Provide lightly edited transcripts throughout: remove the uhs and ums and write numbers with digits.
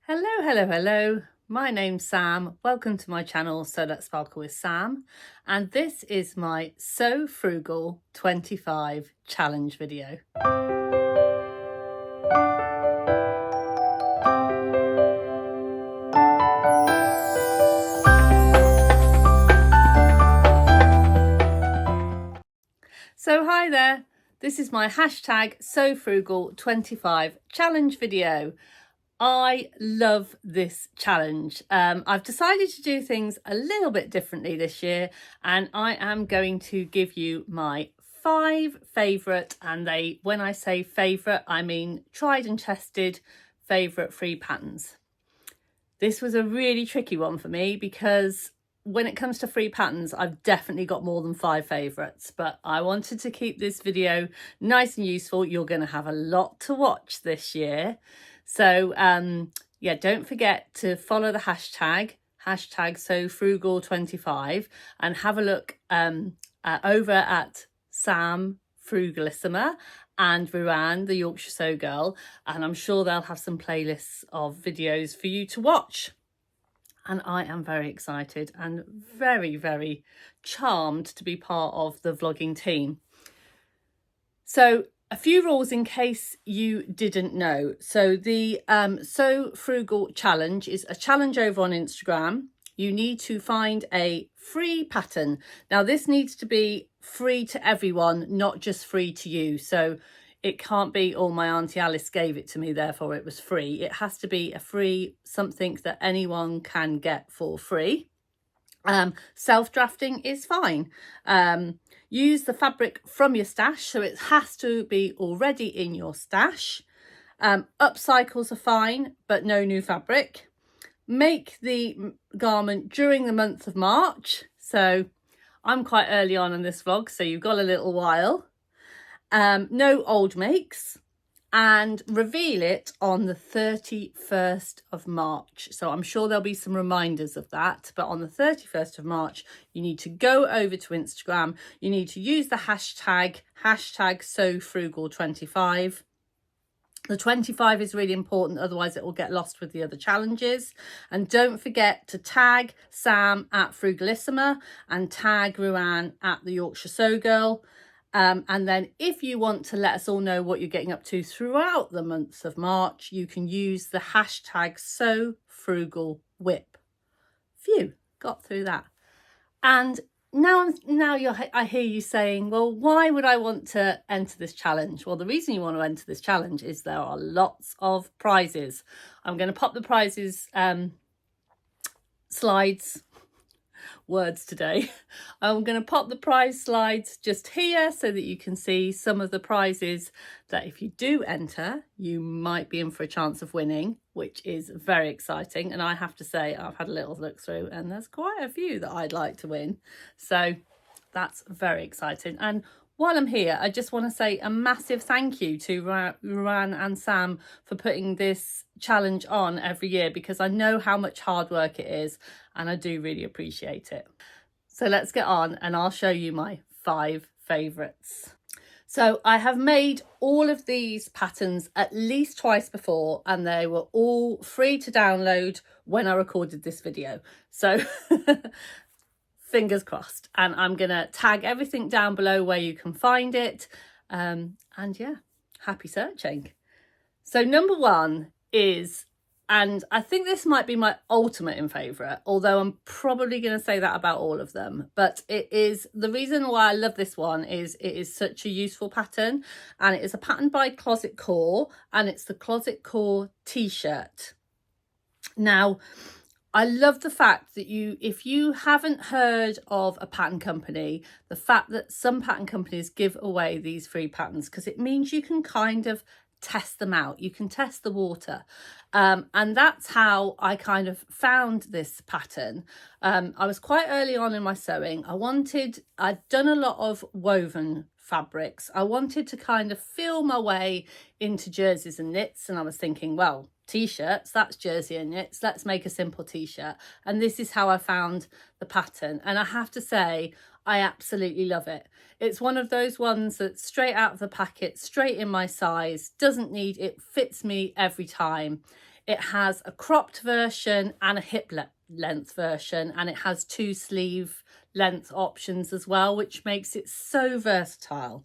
Hello, hello, hello. My name's Sam. Welcome to my channel, So Let's Sparkle with Sam. And this is my So Frugal 25 challenge video. So hi there. This is my hashtag So Frugal 25 challenge video. I love this challenge. I've decided to do things a little bit differently this year, and I am going to give you my 5 favourite, and when I say favourite, I mean tried and tested favourite free patterns. This was a really tricky one for me because when it comes to free patterns, I've definitely got more than 5 favourites, but I wanted to keep this video nice and useful. You're going to have a lot to watch this year. So yeah, don't forget to follow the hashtag SoFrugal25 and have a look over at Sam Frugalissima and Ruan, the Yorkshire Sew Girl, and I'm sure they'll have some playlists of videos for you to watch. And I am very excited and very, very charmed to be part of the vlogging team. So a few rules in case you didn't know. So the So Frugal challenge is a challenge over on Instagram. You need to find a free pattern. Now this needs to be free to everyone, not just free to you. So it can't be, oh, my Auntie Alice gave it to me, therefore it was free. It has to be a free, something that anyone can get for free. Self-drafting is fine. Use the fabric from your stash, so it has to be already in your stash. Upcycles are fine, but no new fabric. Make the garment during the month of March. So I'm quite early on in this vlog, so you've got a little while. No old makes, and reveal it on the 31st of March. So I'm sure there'll be some reminders of that, but on the 31st of March, you need to go over to Instagram. You need to use the hashtag SoFrugal25. The 25 is really important, otherwise it will get lost with the other challenges. And don't forget to tag Sam at Frugalissima and tag Ruan at the Yorkshire Sew Girl. And then if you want to let us all know what you're getting up to throughout the months of March, you can use the hashtag SoFrugalWhip. Phew, got through that. And now I hear you saying, well, why would I want to enter this challenge? Well, the reason you want to enter this challenge is there are lots of prizes. I'm going to pop the prizes slides. Words today. I'm going to pop the prize slides just here so that you can see some of the prizes that if you do enter, you might be in for a chance of winning, which is very exciting. And I have to say, I've had a little look through and there's quite a few that I'd like to win. So that's very exciting. And while I'm here, I just want to say a massive thank you to Ruan and Sam for putting this challenge on every year, because I know how much hard work it is and I do really appreciate it. So let's get on and I'll show you my 5 favourites. So I have made all of these patterns at least twice before and they were all free to download when I recorded this video. So fingers crossed, and I'm gonna tag everything down below where you can find it, and yeah, happy searching. So number 1 is, and I think this might be my ultimate in favourite, although I'm probably going to say that about all of them, but it is, the reason why I love this one is it is such a useful pattern, and it is a pattern by Closet Core, and it's the Closet Core t-shirt. Now I love the fact that if you haven't heard of a pattern company, the fact that some pattern companies give away these free patterns, because it means you can kind of test them out. You can test the water. And that's how I kind of found this pattern. I was quite early on in my sewing. I'd done a lot of woven fabrics. I wanted to kind of feel my way into jerseys and knits. And I was thinking, well, t-shirts, that's jersey and knits, let's make a simple t-shirt. And this is how I found the pattern, and I have to say I absolutely love it. It's one of those ones that's straight out of the packet, straight in my size, doesn't need, it fits me every time. It has a cropped version and a hip length version, and it has 2 sleeve length options as well, which makes it so versatile.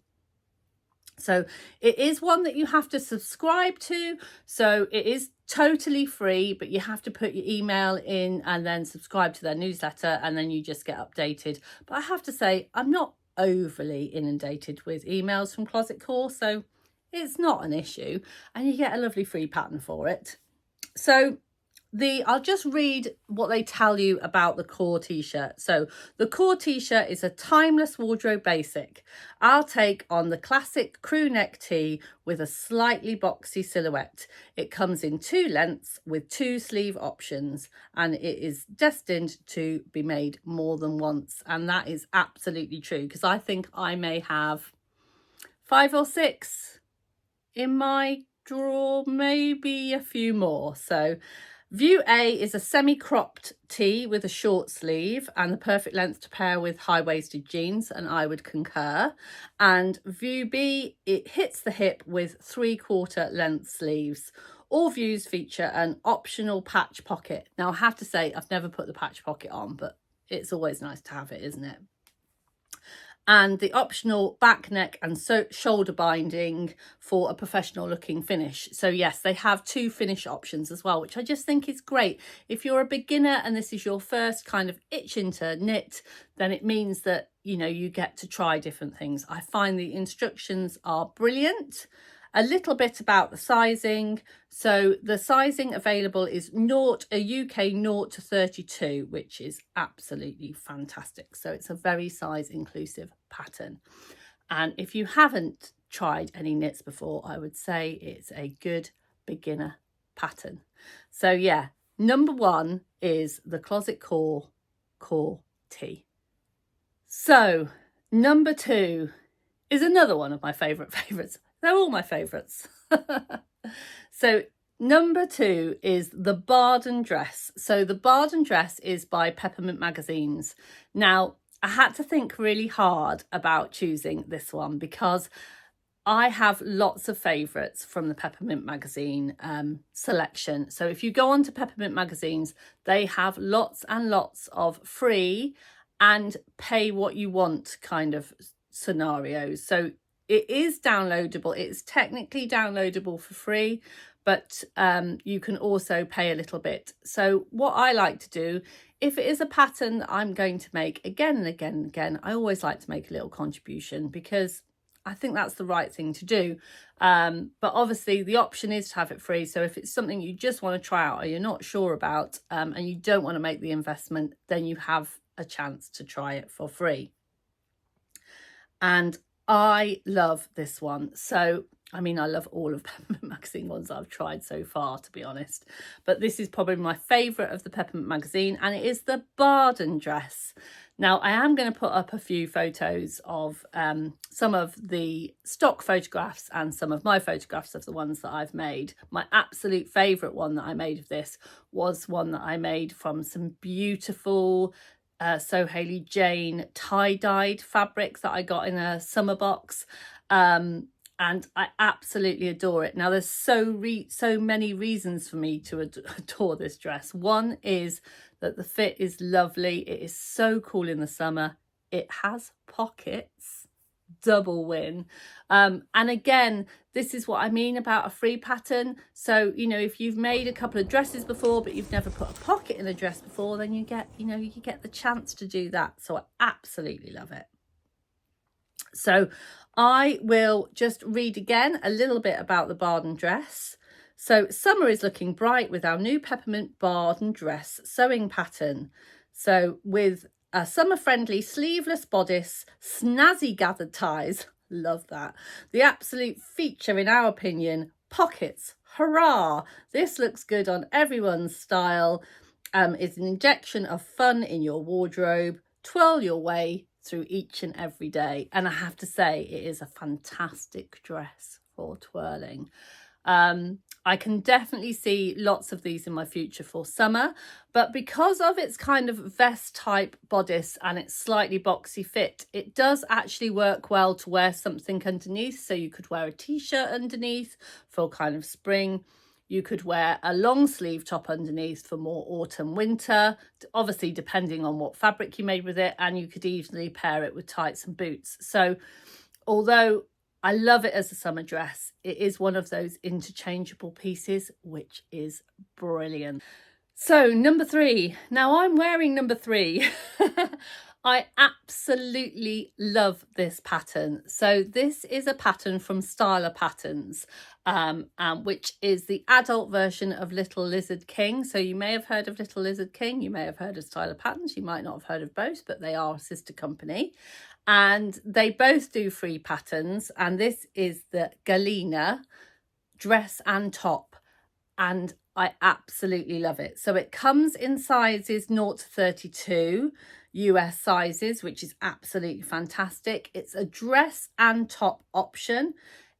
So it is one that you have to subscribe to, so it is totally free, but you have to put your email in and then subscribe to their newsletter, and then you just get updated. But I have to say, I'm not overly inundated with emails from Closet Core, so it's not an issue, and you get a lovely free pattern for it. So I'll just read what they tell you about the core t-shirt. So the core t-shirt is a timeless wardrobe basic. I'll take on the classic crew neck tee with a slightly boxy silhouette. It comes in 2 lengths with 2 sleeve options, and it is destined to be made more than once. And that is absolutely true, because I think I may have 5 or 6 in my drawer, maybe a few more. So View A is a semi-cropped tee with a short sleeve and the perfect length to pair with high-waisted jeans, and I would concur. And View B, it hits the hip with 3/4 length sleeves. All views feature an optional patch pocket. Now, I have to say, I've never put the patch pocket on, but it's always nice to have it, isn't it? And the optional back, neck and shoulder binding for a professional looking finish. So yes, they have 2 finish options as well, which I just think is great. If you're a beginner and this is your first kind of itching to knit, then it means that, you know, you get to try different things. I find the instructions are brilliant. A little bit about the sizing. So the sizing available is a UK 0 to 32, which is absolutely fantastic. So it's a very size inclusive pattern. And if you haven't tried any knits before, I would say it's a good beginner pattern. So yeah, number 1 is the Closet Core tee. So number 2 is another one of my favourites. They're all my favourites. So number 2 is the BARDON dress. So the BARDON dress is by Peppermint magazines. Now, I had to think really hard about choosing this one because I have lots of favourites from the Peppermint magazine selection. So if you go on to Peppermint magazines, they have lots and lots of free and pay what you want kind of scenarios. So it is downloadable. It's technically downloadable for free, but you can also pay a little bit. So what I like to do, if it is a pattern that I'm going to make again and again and again, I always like to make a little contribution because I think that's the right thing to do. But obviously the option is to have it free. So if it's something you just want to try out or you're not sure about and you don't want to make the investment, then you have a chance to try it for free. And I love this one. So, I mean, I love all of Peppermint magazine ones I've tried so far, to be honest. But this is probably my favourite of the Peppermint magazine, and it is the BARDON dress. Now, I am going to put up a few photos of some of the stock photographs and some of my photographs of the ones that I've made. My absolute favourite one that I made of this was one that I made from some beautiful So Haley Jane tie-dyed fabric that I got in a summer box, and I absolutely adore it. Now there's so many reasons for me to adore this dress. One is that the fit is lovely. It is so cool in the summer. It has pockets. Double win. And again, this is what I mean about a free pattern. So, you know, if you've made a couple of dresses before but you've never put a pocket in a dress before, then you get the chance to do that. So I absolutely love it. So I will just read again a little bit about the BARDON dress. So summer is looking bright with our new Peppermint BARDON dress sewing pattern. So with a summer-friendly sleeveless bodice, snazzy gathered ties, love that. The absolute feature in our opinion, pockets, hurrah! This looks good on everyone's style. It's an injection of fun in your wardrobe. Twirl your way through each and every day. And I have to say, it is a fantastic dress for twirling. I can definitely see lots of these in my future for summer, but because of its kind of vest type bodice and its slightly boxy fit, it does actually work well to wear something underneath. So you could wear a t-shirt underneath for kind of spring. You could wear a long sleeve top underneath for more autumn winter, obviously depending on what fabric you made with it, and you could easily pair it with tights and boots. So although I love it as a summer dress, it is one of those interchangeable pieces, which is brilliant. So number 3, now I'm wearing number 3. I absolutely love this pattern. So this is a pattern from Styla Patterns, which is the adult version of Little Lizard King. So you may have heard of Little Lizard King, you may have heard of Styla Patterns, you might not have heard of both, but they are a sister company. And they both do free patterns. And this is the Galena dress and top. And I absolutely love it. So it comes in sizes 0 to 32 US sizes, which is absolutely fantastic. It's a dress and top option.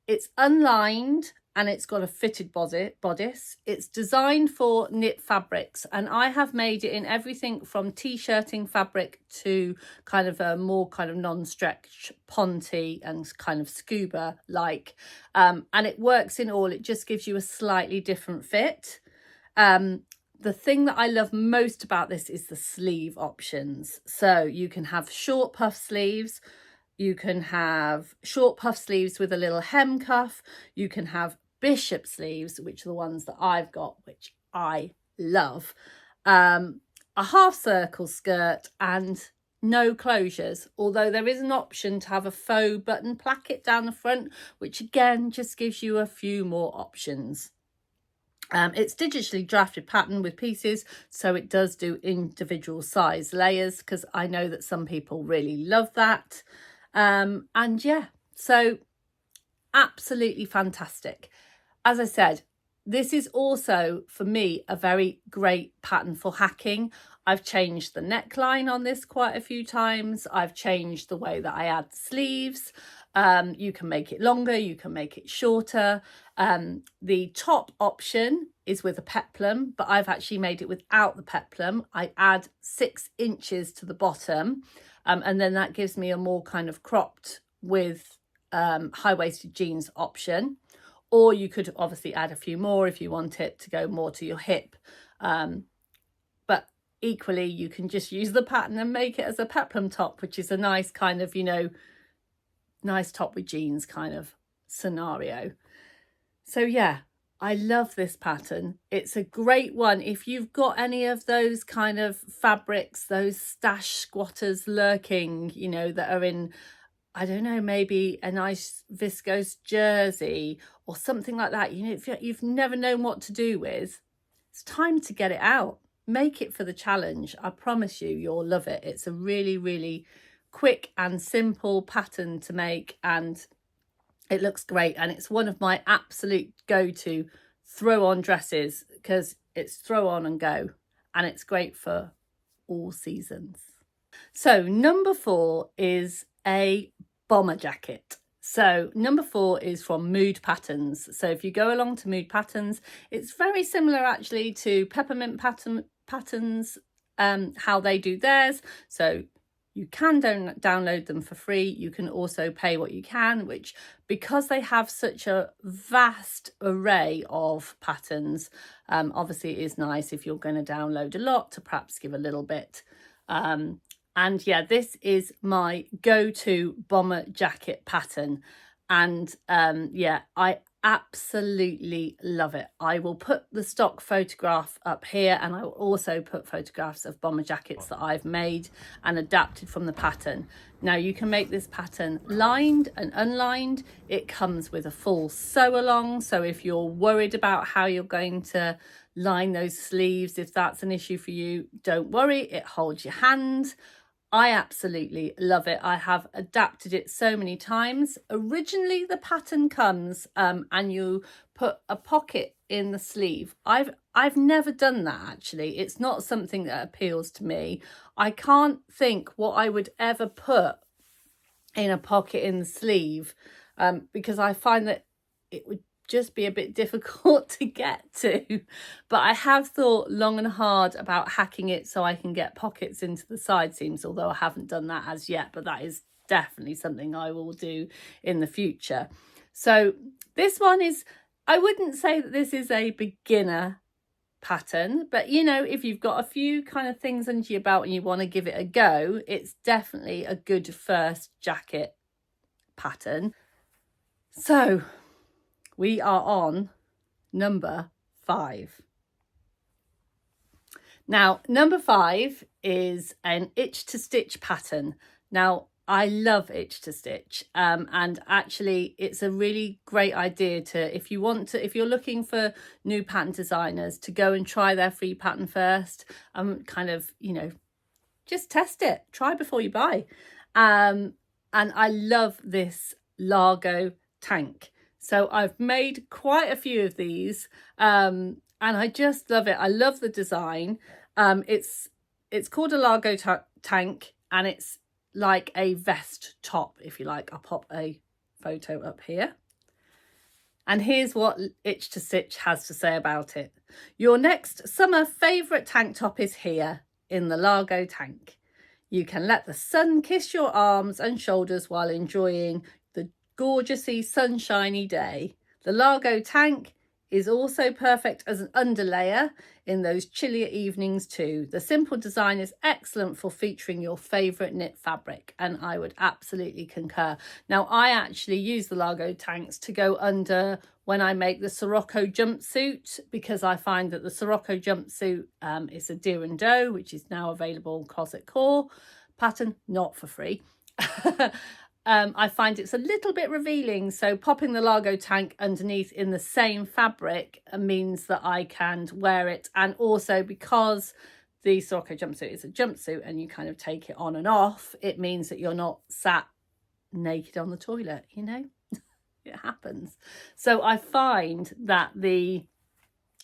It's unlined and it's got a fitted bodice. It's designed for knit fabrics, and I have made it in everything from t-shirting fabric to kind of a more kind of non-stretch ponte and kind of scuba like, and it works in all. It just gives you a slightly different fit. The thing that I love most about this is the sleeve options. So you can have short puff sleeves, you can have short puff sleeves with a little hem cuff, you can have bishop sleeves, which are the ones that I've got, which I love, a half circle skirt, and no closures, although there is an option to have a faux button placket down the front, which again just gives you a few more options. It's digitally drafted pattern with pieces, so it does do individual size layers, because I know that some people really love that. And yeah, so absolutely fantastic. As I said, this is also for me a very great pattern for hacking. I've changed the neckline on this quite a few times. I've changed the way that I add sleeves. You can make it longer, you can make it shorter. The top option is with a peplum, but I've actually made it without the peplum. I add 6 inches to the bottom, and then that gives me a more kind of cropped with high-waisted jeans option. Or you could obviously add a few more if you want it to go more to your hip. But equally, you can just use the pattern and make it as a peplum top, which is a nice kind of, you know, nice top with jeans kind of scenario. So yeah, I love this pattern. It's a great one if you've got any of those kind of fabrics, those stash squatters lurking, you know, that are in, I don't know, maybe a nice viscose jersey or something like that. You know, if you've never known what to do with, it's time to get it out. Make it for the challenge. I promise you, you'll love it. It's a really, really quick and simple pattern to make, and it looks great. And it's one of my absolute go-to throw-on dresses, because it's throw on and go, and it's great for all seasons. So number 4 is a bomber jacket. So number 4 is from Mood Patterns. So if you go along to Mood Patterns, it's very similar actually to Peppermint Patterns, how they do theirs. So you can download them for free. You can also pay what you can, which, because they have such a vast array of patterns, obviously it is nice if you're going to download a lot to perhaps give a little bit. And yeah, this is my go-to bomber jacket pattern. And yeah, I absolutely love it. I will put the stock photograph up here, and I will also put photographs of bomber jackets that I've made and adapted from the pattern. Now you can make this pattern lined and unlined. It comes with a full sew along. So if you're worried about how you're going to line those sleeves, if that's an issue for you, don't worry, it holds your hand. I absolutely love it. I have adapted it so many times. Originally, the pattern comes and you put a pocket in the sleeve. I've never done that actually. It's not something that appeals to me. I can't think what I would ever put in a pocket in the sleeve, because I find that it would just be a bit difficult to get to. But I have thought long and hard about hacking it so I can get pockets into the side seams, although I haven't done that as yet, but that is definitely something I will do in the future. So this one is I wouldn't say that this is a beginner pattern, but you know, if you've got a few kind of things under your belt and you want to give it a go, it's definitely a good first jacket pattern. So we are on number 5. Now, number 5 is an itch to stitch pattern. Now, I love itch to stitch, and actually it's a really great idea to, if you're looking for new pattern designers, to go and try their free pattern first, kind of, you know, just test it, try before you buy. And I love this Lago tank. So I've made quite a few of these, and I just love it. I love the design. It's called a Lago tank, and it's like a vest top, if you like. I'll pop a photo up here. And here's what Itch to Stitch has to say about it. Your next summer favourite tank top is here in the Lago tank. You can let the sun kiss your arms and shoulders while enjoying the gorgeously sunshiny day. The Lago tank is also perfect as an underlayer in those chillier evenings too. The simple design is excellent for featuring your favourite knit fabric, and I would absolutely concur. Now, I actually use the Lago tanks to go under when I make the Sirocco jumpsuit, because I find that the Sirocco jumpsuit is a Deer and Doe, which is now available Closet Core pattern, not for free. I find it's a little bit revealing, so popping the Lago tank underneath in the same fabric means that I can wear it. And also, because the Sirocco jumpsuit is a jumpsuit and you kind of take it on and off, it means that you're not sat naked on the toilet, you know. It happens. So I find that the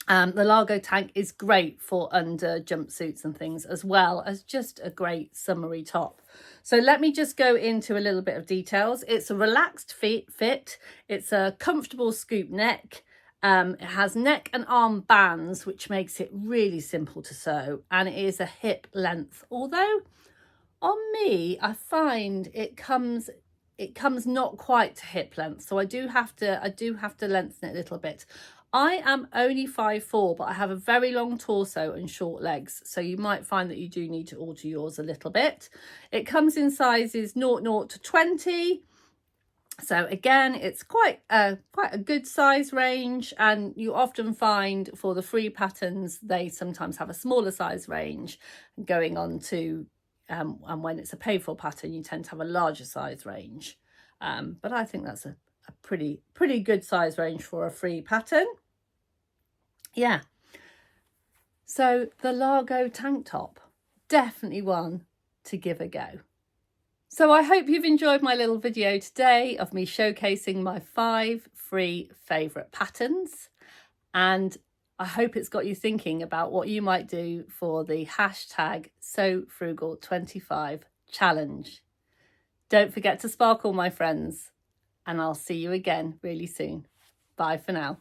Lago tank is great for under jumpsuits and things, as well as just a great summery top. So let me just go into a little bit of details. It's a relaxed fit. It's a comfortable scoop neck. It has neck and arm bands, which makes it really simple to sew, and it is a hip length. Although on me, I find it comes not quite to hip length, so I do have to lengthen it a little bit. I am only 5'4", but I have a very long torso and short legs, so you might find that you do need to alter yours a little bit. It comes in sizes 0 to 20. So again, it's quite a good size range, and you often find for the free patterns, they sometimes have a smaller size range going on to, and when it's a paid for pattern, you tend to have a larger size range. But I think that's a pretty good size range for a free pattern. Yeah. So the Lago tank top, definitely one to give a go. So I hope you've enjoyed my little video today of me showcasing my 5 free favourite patterns, and I hope it's got you thinking about what you might do for the hashtag SewFrugal25 challenge. Don't forget to sparkle, my friends, and I'll see you again really soon. Bye for now.